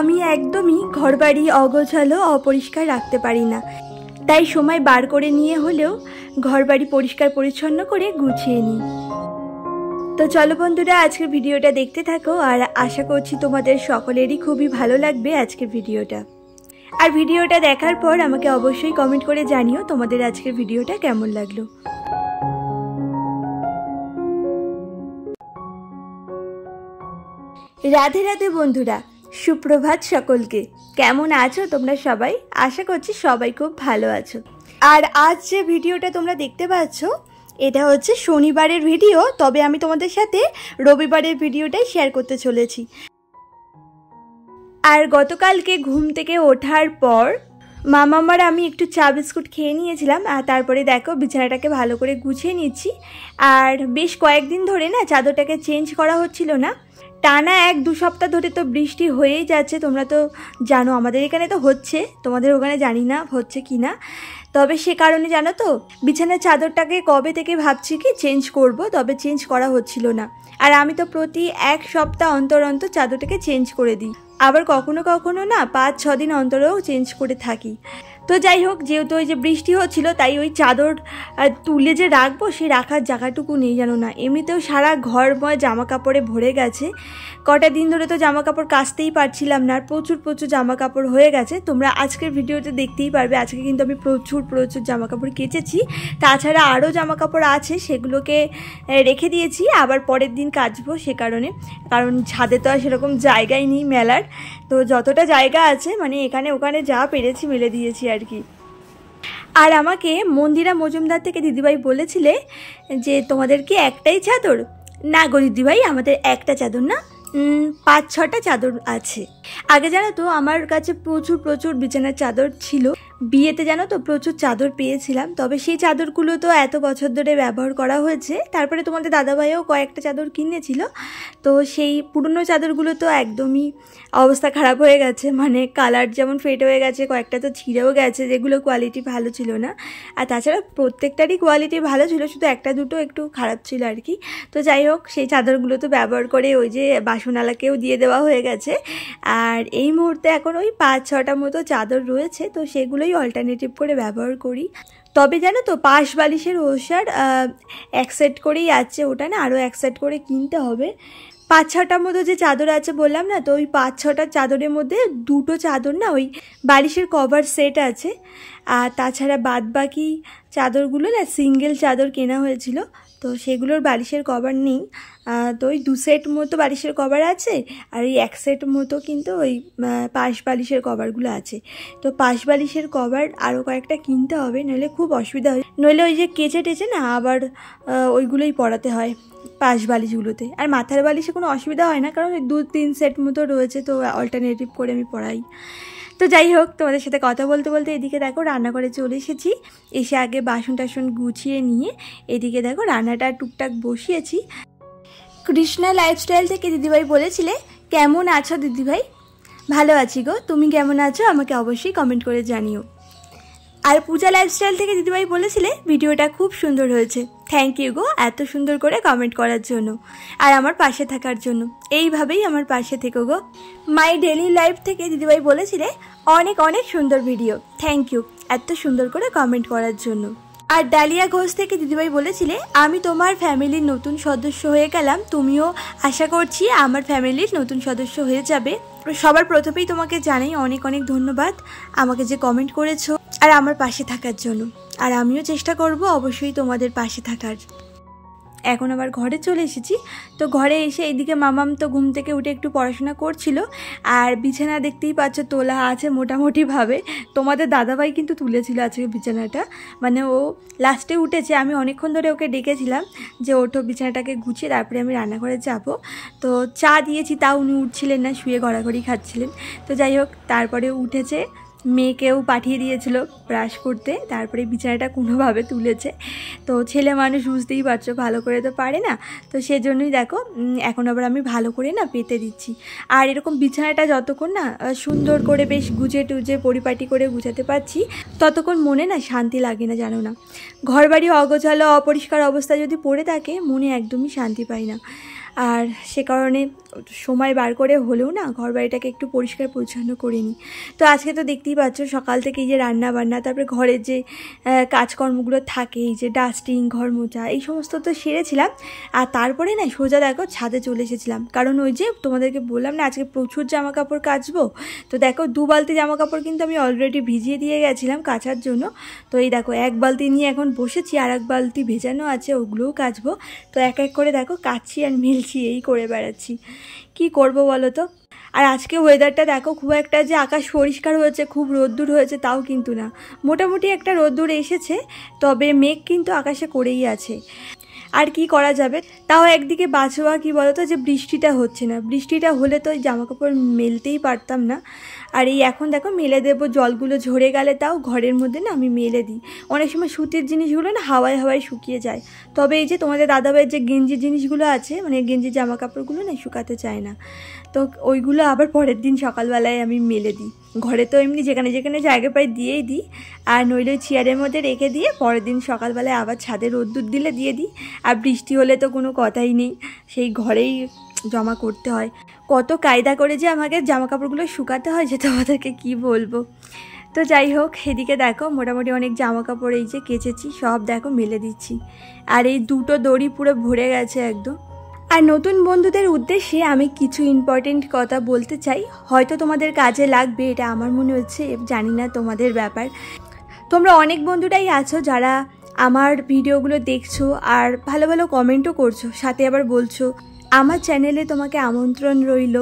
আমি একদমই ঘরবাড়ি অগোছালো অপরিষ্কার রাখতে পারি না, তাই সময় বার করে নিয়ে হলেও ঘরবাড়ি পরিষ্কার পরিচ্ছন্ন করে গুছিয়ে নিই। তো চলো বন্ধুরা, আজকের ভিডিওটা দেখতে থাকো আর আশা করছি তোমাদের সকলেরই খুবই ভালো লাগবে আজকের ভিডিওটা। আর ভিডিওটা দেখার পর আমাকে অবশ্যই কমেন্ট করে জানিও তোমাদের আজকের ভিডিওটা কেমন লাগলো। রাধে রাধে বন্ধুরা, সুপ্রভাত সকলকে। কেমন আছো তোমরা সবাই? আশা করছি সবাই খুব ভালো আছো। আর আজ যে ভিডিওটা তোমরা দেখতে পাচ্ছ এটা হচ্ছে শনিবারের ভিডিও, তবে আমি তোমাদের সাথে রবিবারের ভিডিওটাই শেয়ার করতে চলেছি। আর গতকালকে ঘুম থেকে ওঠার পর মামার আমি একটু চা বিস্কুট খেয়ে নিয়েছিলাম, আর তারপরে দেখো বিছানাটাকে ভালো করে গুছিয়ে নিচ্ছি। আর বেশ কয়েকদিন ধরে না চাদরটাকে চেঞ্জ করা হচ্ছিল না, টানা 1-2 সপ্তাহ ধরে তো বৃষ্টি হয়েই যাচ্ছে। তোমরা তো জানো আমাদের এখানে তো হচ্ছে, তোমাদের ওখানে জানি না হচ্ছে কি না। তবে সে কারণে জানো তো বিছানার চাদরটাকে কবে থেকে ভাবছি কি চেঞ্জ করব, তবে চেঞ্জ করা হচ্ছিল না। আর আমি তো প্রতি 1 সপ্তাহ অন্তর অন্তর চাদরটাকে চেঞ্জ করে দিই, আবার কখনো কখনো না 5-6 দিন অন্তরেও চেঞ্জ করে থাকি। তো যাই হোক, যেহেতু ওই যে বৃষ্টি হচ্ছিল তাই ওই চাদর তুলে যে রাখবো সেই রাখার জায়গাটুকু নেই জানো না। এমনিতেও সারা ঘরময় জামা কাপড়ে ভরে গেছে, কটা দিন ধরে তো জামা কাপড় কাচতেই পারছিলাম না, আর প্রচুর জামা কাপড় হয়ে গেছে। তোমরা আজকের ভিডিওতে দেখতেই পারবে আজকে কিন্তু আমি প্রচুর জামা কাপড় কেচেছি। তাছাড়া আরও জামা কাপড় আছে, সেগুলোকে রেখে দিয়েছি, আবার পরের দিন কাচবো। সে কারণে, কারণ ছাদে তো আর সেরকম জায়গাই নেই মেলার, তো যতটা জায়গা আছে মানে এখানে ওখানে যা পেরেছি মেলে দিয়েছি আর কি। আর আমাকে মন্দিরা মজুমদার থেকে দিদিভাই বলেছিলে যে তোমাদের কি একটাই চাদর? না গো দিদিভাই, আমাদের একটা চাদর না, 5-6টা চাদর আছে। আগে জানো তো আমার কাছে প্রচুর বিছানার চাদর ছিল, বিয়েতে জানো তো প্রচুর চাদর পেয়েছিলাম। তবে সেই চাদরগুলো তো এত বছর ধরে ব্যবহার করা হয়েছে, তারপরে তোমাদের দাদাভাইও কয়েকটা চাদর কিনেছিল, তো সেই পুরনো চাদরগুলো তো একদমই অবস্থা খারাপ হয়ে গেছে, মানে কালার যেমন ফেড হয়ে গেছে, কয়েকটা তো ছিঁড়েও গেছে, যেগুলো কোয়ালিটি ভালো ছিল না। আর তাছাড়া প্রত্যেকটারই কোয়ালিটি ভালো ছিল, শুধু 1-2 একটু খারাপ ছিল আর কি। তো যাই হোক, সেই চাদরগুলো তো ব্যবহার করে ওই যে বাসনালাকেও দিয়ে দেওয়া হয়ে গেছে। আর এই মুহূর্তে এখন ওই 5-6টা মতো চাদর রয়েছে, তো সেগুলোই অল্টারনেটিভ করে ব্যবহার করি। তবে জানো তো পাশ বালিশের ওষার 1 সেট করেই আছে, ওটা না আরও 1 সেট করে কিনতে হবে। 5-6টার মতো যে চাদর আছে বললাম না, তো ওই 5-6টা চাদরের মধ্যে 2টো চাদর না ওই বালিশের কভার সেট আছে, আর তাছাড়া বাদ বাকি চাদরগুলো না সিঙ্গেল চাদর কেনা হয়েছিল, তো সেগুলোর বালিশের কভার নেই। তো ওই 2 সেট মতো বালিশের কভার আছে, আর ওই 1 সেট মতো কিন্তু ওই পাশ বালিশের কভারগুলো আছে। তো পাশ বালিশের কভার আরও কয়েকটা কিনতে হবে, নইলে খুব অসুবিধা হয়, নইলে ওই যে কেচে টেচে না আবার ওইগুলোই পরাতে হয় পাশ বালিশগুলোতে। আর মাথার বালিশে কোনো অসুবিধা হয় না, কারণ ওই 2-3 সেট মতো রয়েছে, তো অল্টারনেটিভ করে আমি পরাই। তো যাই হোক, তোমাদের সাথে কথা বলতে বলতে এদিকে দেখো রান্নাঘরে চলে এসেছি। এসে আগে বাসন টাসন গুছিয়ে নিয়ে এদিকে দেখো রান্নাটা টুকটাক বসিয়েছি। কৃষ্ণা লাইফস্টাইল থেকে দিদিভাই বলেছিলে কেমন আছো দিদিভাই? ভালো আছি গো, তুমি কেমন আছো আমাকে অবশ্যই কমেন্ট করে জানিও। আর পূজা লাইফস্টাইল থেকে দিদিভাই বলেছিলে ভিডিওটা খুব সুন্দর হয়েছে। থ্যাংক ইউ গো এত সুন্দর করে কমেন্ট করার জন্য আর আমার পাশে থাকার জন্য। এইভাবেই আমার পাশে থেকো গো। মাই ডেলি লাইফ থেকে দিদিভাই বলেছিলে অনেক সুন্দর ভিডিও। থ্যাংক ইউ এত সুন্দর করে কমেন্ট করার জন্য। আর ডালিয়া ঘোষ থেকে দিদিভাই বলেছিলে আমি তোমার ফ্যামিলির নতুন সদস্য হয়ে গেলাম, তুমিও আশা করছি আমার ফ্যামিলির নতুন সদস্য হয়ে যাবে। সবার প্রথমেই তোমাকে জানাই অনেক ধন্যবাদ আমাকে যে কমেন্ট করেছো আর আমার পাশে থাকার জন্য। আর আমিও চেষ্টা করব অবশ্যই তোমাদের পাশে থাকার। এখন আবার ঘরে চলে এসেছি। তো ঘরে এসে এইদিকে মামাম তো ঘুম থেকে উঠে একটু পড়াশোনা করছিল, আর বিছানা দেখতেই পাচ্ছ তোলা আছে মোটামুটিভাবে। তোমাদের দাদাভাই কিন্তু তুলেছিল আজকে বিছানাটা, মানে ও লাস্টে উঠেছে, আমি অনেকক্ষণ ধরে ওকে ডেকেছিলাম যে ওঠো বিছানাটাকে গুছিয়ে তারপরে আমি রান্নাঘরে যাব। তো চা দিয়েছি, তাও উনি উঠছিলেন না, শুয়ে গড়াগড়ি খাচ্ছিলেন। তো যাই হোক, তারপরে উঠেছে, মেয়েকেও পাঠিয়ে দিয়েছিল ব্রাশ করতে, তারপরে বিছানাটা কোনোভাবে তুলেছে। তো ছেলে মানুষ বুঝতেই পারছো ভালো করে তো পারে না, তো সেজন্যই দেখো এখন আবার আমি ভালো করে না পেতে দিচ্ছি। আর এরকম বিছানাটা যতক্ষণ না সুন্দর করে বেশ গুজে টুজে পরিপাটি করে গুছাতে পারছি ততক্ষণ মনে না শান্তি লাগে না, জানো না। ঘরবাড়ি অগোছালো অপরিষ্কার অবস্থা যদি পড়ে থাকে মনে একদমই শান্তি পাই না। আর সে কারণে সময় বার করে হলেও না ঘর বাড়িটাকে একটু পরিষ্কার পরিচ্ছন্ন করে নিই। তো আজকে তো দেখতেই পাচ্ছ সকাল থেকে এই যে রান্না বান্না, তারপরে ঘরের যে কাজকর্মগুলো থাকে, এই যে ডাস্টিং, ঘর মোছা, এই সমস্ত তো সেরেছিলাম। আর তারপরে না সোজা দেখো ছাদে চলে এসেছিলাম, কারণ ওই যে তোমাদেরকে বললাম না আজকে প্রচুর জামা কাপড় কাচবো। তো দেখো 2 বালতি জামা কাপড় কিন্তু আমি অলরেডি ভিজিয়ে দিয়ে গেছিলাম কাচার জন্য। তো এই দেখো 1 বালতি নিয়ে এখন বসেছি, আর 1 বালতি ভেজানো আছে, ওগুলোও কাচবো। তো এক এক করে দেখো কাচ্ছি আর মেলছি, এই করে বেড়াচ্ছি। কি করব বলো তো। আর আজকে ওয়েদারটা দেখো, খুব একটা যে আকাশ পরিষ্কার হয়েছে, খুব রোদ্দুর হয়েছে তাও কিন্তু না, মোটামুটি একটা রোদ্দুর এসেছে, তবে মেঘ কিন্তু আকাশে করেই আছে। আর কি করা যাবে, তাও একদিকে বাঁচোয়া কি বলতো, যে বৃষ্টিটা হচ্ছে না। বৃষ্টিটা হলে তো জামা কাপড় মেলতেই পারতাম না। আর এই এখন দেখো মেলে দেবো, জলগুলো ঝরে গেলে তাও ঘরের মধ্যে না আমি মেলে দিই। অনেক সময় সুতির জিনিসগুলো না হাওয়ায় হাওয়ায় শুকিয়ে যায়, তবে এই যে তোমাদের দাদাভাইয়ের যে গেঞ্জি জিনিসগুলো আছে, মানে গেঞ্জি জামা কাপড়গুলো না শুকাতে চায় না, তো ওইগুলো আবার পরের দিন সকালবেলায় আমি মেলে দিই। ঘরে তো এমনি যেখানে যেখানে জায়গা পাই দিয়েই দিই, আর নইলে চেয়ারের মধ্যে রেখে দিয়ে পরের দিন সকালবেলায় আবার ছাদে রোদ্দুর দিলে দিয়ে দিই। আর বৃষ্টি হলে তো কোনো কথাই নেই, সেই ঘরেই জমা করতে হয়। কত কায়দা করে যে আমাকে জামা কাপড়গুলো শুকাতে হয় যে তোমাদেরকে কি বলবো। তো যাই হোক, এদিকে দেখো মোটামুটি অনেক জামা কাপড় এই যে কেচেছি, সব দেখো মেলে দিচ্ছি। আর এই 2টো দড়ি পুরো ভরে গেছে একদম। আর নতুন বন্ধুদের উদ্দেশ্যে আমি কিছু ইম্পর্টেন্ট কথা বলতে চাই, হয়তো তোমাদের কাজে লাগবে, এটা আমার মনে হচ্ছে, জানি না তোমাদের ব্যাপার। তোমরা অনেক বন্ধুরাই আছো যারা আমার ভিডিওগুলো দেখছো আর ভালো ভালো কমেন্টও করছো, সাথে আবার বলছো আমার চ্যানেলে তোমাকে আমন্ত্রণ রইল,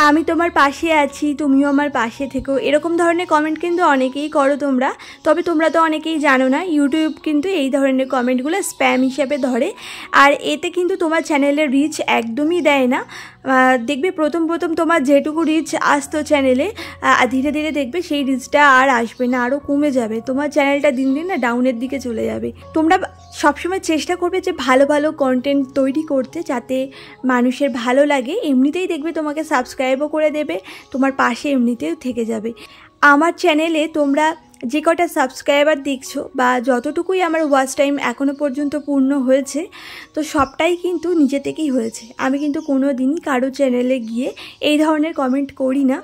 আমি তোমার পাশে আছি, তুমিও আমার পাশে থেকো, এরকম ধরনের কমেন্ট কিন্তু অনেকেই করো তোমরা। তবে তোমরা তো অনেকেই জানো না, ইউটিউব কিন্তু এই ধরনের কমেন্টগুলো স্প্যাম হিসেবে ধরে, আর এতে কিন্তু তোমার চ্যানেলের রিচ একদমই দেয় না। দেখবে প্রথম তোমার যেটুকু রিচ আসতো চ্যানেলে, ধীরে ধীরে দেখবে সেই রিচটা আর আসবে না, আরও কমে যাবে, তোমার চ্যানেলটা দিন দিন না ডাউনের দিকে চলে যাবে। তোমরা সবসময় চেষ্টা করবে যে ভালো ভালো কন্টেন্ট তৈরি করতে, যাতে মানুষের ভালো লাগে, এমনিতেই দেখবে তোমাকে সাবস্ক্রাইবও করে দেবে, তোমার পাশে এমনিতেও থেকে যাবে। আমার চ্যানেলে তোমরা যে কটা সাবস্ক্রাইবার দেখছো বা যতটুকুই আমার ওয়াচ টাইম এখনও পর্যন্ত পূর্ণ হয়েছে, তো সবটাই কিন্তু নিজে থেকেই হয়েছে। আমি কিন্তু কোনো দিনই কারো চ্যানেলে গিয়ে এই ধরনের কমেন্ট করি না।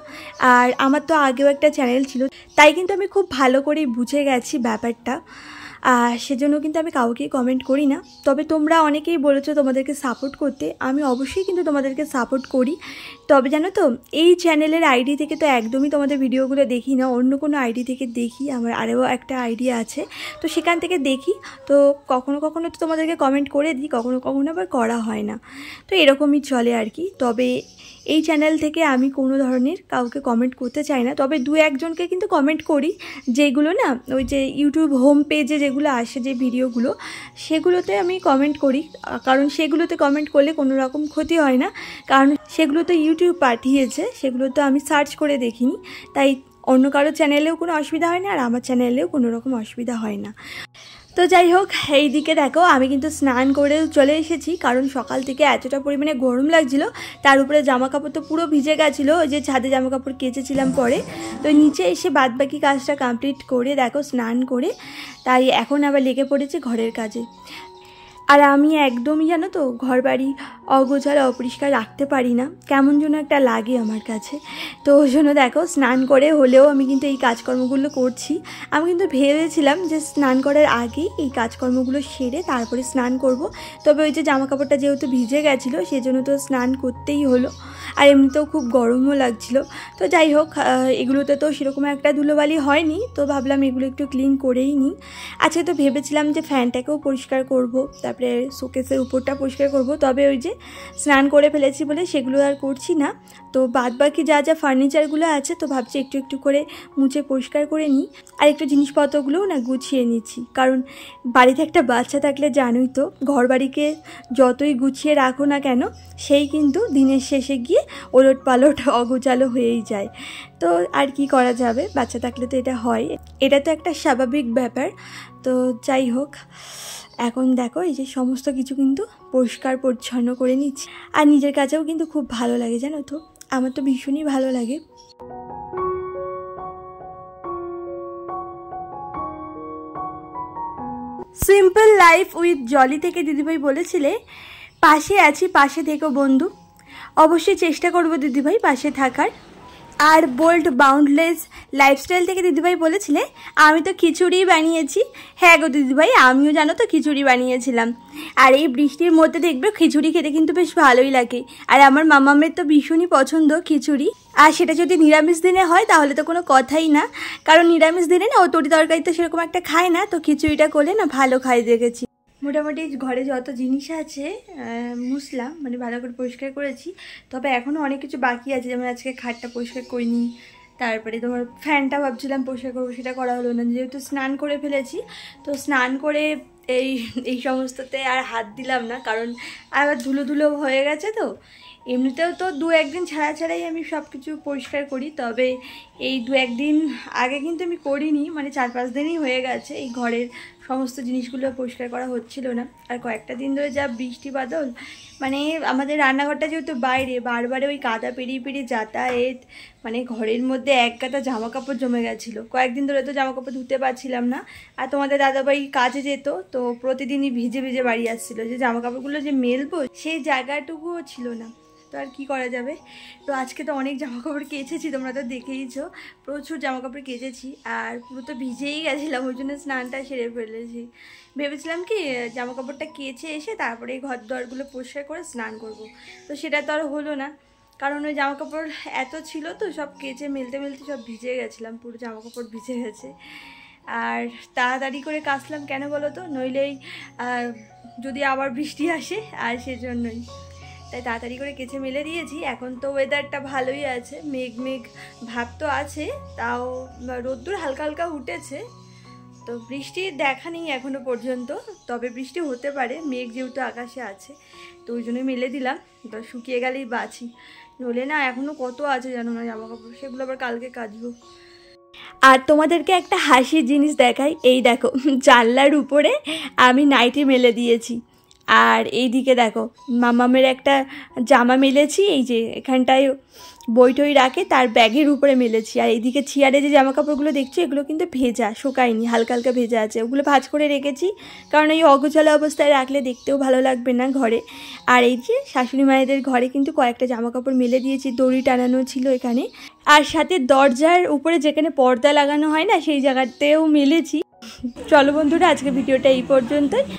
আর আমার তো আগেও একটা চ্যানেল ছিল, তাই কিন্তু আমি খুব ভালো করেই বুঝে গেছি ব্যাপারটা, আর সেজন্য কিন্তু আমি কাউকেই কমেন্ট করি না। তবে তোমরা অনেকেই বলেছো তোমাদেরকে সাপোর্ট করতে, আমি অবশ্যই কিন্তু তোমাদেরকে সাপোর্ট করি। তবে জানো তো, এই চ্যানেলের আইডি থেকে তো একদমই তোমাদের ভিডিওগুলো দেখি না, অন্য কোনো আইডি থেকে দেখি, আমার আরও একটা আইডি আছে, তো সেখান থেকে দেখি। তো কখনো কখনো তো তোমাদেরকে কমেন্ট করে দিই, কখনো কখনো আবার করা হয় না, তো এরকমই চলে আর কি। তবে এই চ্যানেল থেকে আমি কোনো ধরনের কাউকে কমেন্ট করতে চাই না, তবে 2-1জনকে কিন্তু কমেন্ট করি, যেগুলো না ওই যে ইউটিউব হোম পেজে যেগুলো আসে যে ভিডিওগুলো, সেগুলোতে আমি কমেন্ট করি, কারণ সেগুলোতে কমেন্ট করলে কোনো রকম ক্ষতি হয় না, কারণ সেগুলো তো ইউটিউব পাঠিয়েছে, সেগুলো তো আমি সার্চ করে দেখিনি, তাই অন্য কারো চ্যানেলেও কোনো অসুবিধা হয় না, আর আমার চ্যানেলেও কোনো রকম অসুবিধা হয় না। তো যাই হোক, এই দিকে দেখো আমি কিন্তু স্নান করেও চলে এসেছি, কারণ সকাল থেকে এতটা পরিমাণে গরম লাগছিল, তার উপরে জামা কাপড় তো পুরো ভিজে গেছিলো, ওই যে ছাদে জামা কাপড় কেচেছিলাম পরে, তো নিচে এসে বাদবাকি কাজটা কমপ্লিট করে দেখো স্নান করে, তাই এখন আবার লেগে পড়েছে ঘরের কাজে। আর আমি একদমই জানো তো ঘর বাড়ি অগোছালো অপরিষ্কার রাখতে পারি না, কেমন যেন একটা লাগে আমার কাছে। তো ওই জন্য দেখো স্নান করে হলেও আমি কিন্তু এই কাজকর্মগুলো করছি। আমি কিন্তু ভেবেছিলাম যে স্নান করার আগেই এই কাজকর্মগুলো সেরে তারপরে স্নান করব, তবে ওই যে জামা কাপড়টা যেহেতু ভিজে গেছিলো সেজন্য তো স্নান করতেই হলো, আর এমনিতেও খুব গরমও লাগছিলো। তো যাই হোক, এগুলোতে তো সেরকম একটা ধুলোবালি হয়নি, তো ভাবলাম এগুলো একটু ক্লিন করেই নিই। আজকে তো ভেবেছিলাম যে ফ্যানটাকেও পরিষ্কার করব, তারপরে শোকেসের উপরটা পরিষ্কার করব, তবে ওই যে স্নান করে ফেলেছি বলে সেগুলো আর করছি না। তো বাদবাকি যা যা ফার্নিচারগুলো আছে, তো ভাবছি একটু একটু করে মুছে পরিষ্কার করে নিই, আর একটু জিনিসপত্রগুলোও না গুছিয়ে নিচ্ছি, কারণ বাড়িতে একটা বাচ্চা থাকলে জানোই তো, ঘর বাড়িকে যতই গুছিয়ে রাখো না কেন, সেই কিন্তু দিনের শেষে গিয়ে ওলট পালট অগোছালো হয়েই যায়। তো আর কি করা যাবে, বাচ্চা থাকলে তো এটা হয়, এটা তো একটা স্বাভাবিক ব্যাপার। তো যাই হোক, এখন দেখো এই যে সমস্ত কিছু কিন্তু পরিষ্কার পরিচ্ছন্ন করে নিচ্ছি, আর নিজের কাছেও কিন্তু খুব ভালো লাগে, জানো তো, আমার তো ভীষণই ভালো লাগে। সিম্পল লাইফ উইথ জলি থেকে দিদিভাই বলেছিলে, পাশে আছি, পাশে থেকো বন্ধু। অবশ্যই চেষ্টা করব দিদিভাই পাশে থাকার। আর বোল্ড বাউন্ডলেস লাইফস্টাইল থেকে দিদিভাই বলেছিলে আমি তো খিচুড়ি বানিয়েছি। হ্যাঁ গো দিদিভাই, আমিও জানো তো খিচুড়ি বানিয়েছিলাম। আর এই বৃষ্টির মধ্যে দেখবে খিচুড়ি খেতে কিন্তু বেশ ভালোই লাগে। আর আমার মামামের তো ভীষণই পছন্দ খিচুড়ি। আর সেটা যদি নিরামিষ দিনে হয় তাহলে তো কোনো কথাই না, কারণ নিরামিষ দিনে না ও তরি তরকারি তো সেরকম একটা খায় না, তো খিচুড়িটা করলে না ভালো খাই দেখেছি। মোটামুটি ঘরে যত জিনিস আছে মুছলাম, মানে ভালো করে পরিষ্কার করেছি। তবে এখনও অনেক কিছু বাকি আছে, যেমন আজকে খাটটা পরিষ্কার করিনি, তারপরে তোমার ফ্যানটা ভাবছিলাম পরিষ্কার করবো, সেটা করা হলো না। যেহেতু স্নান করে ফেলেছি, তো স্নান করে এই সমস্ততে আর হাত দিলাম না, কারণ আবার ধুলো ধুলো হয়ে গেছে। তো এমনিতেও তো 2-1 দিন ছাড়া ছাড়াই আমি সব কিছু পরিষ্কার করি, তবে এই 2-1 দিন আগে কিন্তু আমি করিনি, মানে 4-5 দিনই হয়ে গেছে এই ঘরের সমস্ত জিনিসগুলো পরিষ্কার করা হচ্ছিল না। আর কয়েকটা দিন ধরে যা বৃষ্টি বাদল, মানে আমাদের রান্নাঘরটা যেহেতু বাইরে, বারবারে ওই কাদা পেরিয়ে পেরিয়ে যাতায়াত, মানে ঘরের মধ্যে এক গাদা জামা কাপড় জমে গেছিলো। কয়েকদিন ধরে তো জামা কাপড় ধুতে পারছিলাম না। আর তোমাদের দাদাভাই কাজে যেত, তো প্রতিদিনই ভিজে ভিজে বাড়ি আসছিলো, যে জামা কাপড়গুলো যে মেলবো সেই জায়গাটুকুও ছিল না। তো আর কী করা যাবে। তো আজকে তো অনেক জামা কাপড় কেচেছি, তোমরা তো দেখেইছো, প্রচুর জামা কাপড় কেচেছি। আর পুরো তো ভিজেই গেছিলাম, ওই জন্য স্নানটা সেরে ফেলেছি। ভেবেছিলাম কি জামা কাপড়টা কেচে এসে তারপরে ঘর দরগুলো পরিষ্কার করে স্নান করব, তো সেটা তো আর হলো না, কারণ ওই জামা কাপড় এত ছিল তো সব কেচে মেলতে মেলতে সব ভিজে গেছিলাম, পুরো জামা কাপড় ভিজে গেছে। আর তাড়াতাড়ি করে কাচলাম কেন বলো তো, নইলেই যদি আবার বৃষ্টি আসে, আর সেজন্যই তাই তাড়াতাড়ি করে কেচে মেলে দিয়েছি। এখন তো ওয়েদারটা ভালোই আছে, মেঘ মেঘ ভাব তো আছে, তাও রোদ্দুর হালকা হালকা উঠেছে, তো বৃষ্টির দেখা নেই এখনও পর্যন্ত, তবে বৃষ্টি হতে পারে, মেঘ যেহেতু আকাশে আছে, তো ওই জন্যই মেলে দিলাম। তো শুকিয়ে গেলেই বাঁচি, নইলে না এখনও কত আছে জানো না জামা কাপড়, সেগুলো আবার কালকে কাচবো। আর তোমাদেরকে একটা হাসির জিনিস দেখাই, এই দেখো জানলার উপরে আমি নাইটি মেলে দিয়েছি। আর এই দিকে দেখো মামামের একটা জামা মেলেছি, এই যে এখানটায় বই টই রাখে তার ব্যাগের উপরে মেলেছি। আর এইদিকে চেয়ারে যে জামা কাপড়গুলো দেখছি এগুলো কিন্তু ভেজা, শোকায়নি, হালকা হালকা ভেজা আছে, ওগুলো ভাঁজ করে রেখেছি, কারণ এই অগোছালো অবস্থায় রাখলে দেখতেও ভালো লাগবে না ঘরে। আর এই যে শাশুড়ি মায়েদের ঘরে কিন্তু কয়েকটা জামা কাপড় মেলে দিয়েছি, দড়ি টানানো ছিল এখানে, আর সাথে দরজার উপরে যেখানে পর্দা লাগানো হয় না সেই জায়গাতেও মেলেছি। চলো বন্ধুরা, আজকে ভিডিওটা এই পর্যন্তই।